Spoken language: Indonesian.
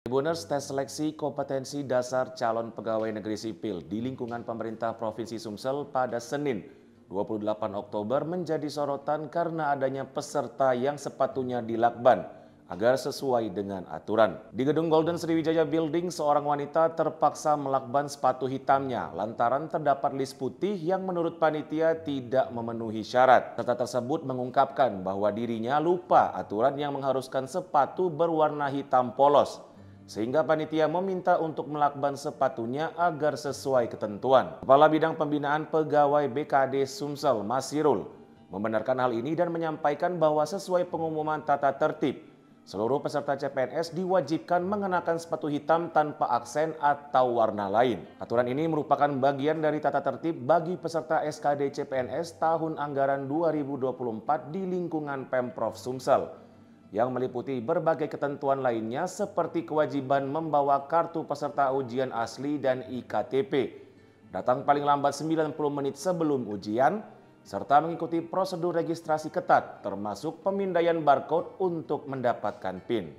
Tribuners tes seleksi kompetensi dasar calon pegawai negeri sipil di lingkungan pemerintah Provinsi Sumsel pada Senin 28 Oktober menjadi sorotan karena adanya peserta yang sepatunya dilakban agar sesuai dengan aturan. Di gedung Golden Sriwijaya Building, seorang wanita terpaksa melakban sepatu hitamnya lantaran terdapat list putih yang menurut panitia tidak memenuhi syarat. Peserta tersebut mengungkapkan bahwa dirinya lupa aturan yang mengharuskan sepatu berwarna hitam polos, sehingga panitia meminta untuk melakban sepatunya agar sesuai ketentuan. Kepala Bidang Pembinaan Pegawai BKD Sumsel, Masirul, membenarkan hal ini dan menyampaikan bahwa sesuai pengumuman tata tertib, seluruh peserta CPNS diwajibkan mengenakan sepatu hitam tanpa aksen atau warna lain. Aturan ini merupakan bagian dari tata tertib bagi peserta SKD CPNS tahun anggaran 2024 di lingkungan Pemprov Sumsel, yang meliputi berbagai ketentuan lainnya seperti kewajiban membawa kartu peserta ujian asli dan IKTP, datang paling lambat 90 menit sebelum ujian, serta mengikuti prosedur registrasi ketat termasuk pemindaian barcode untuk mendapatkan PIN.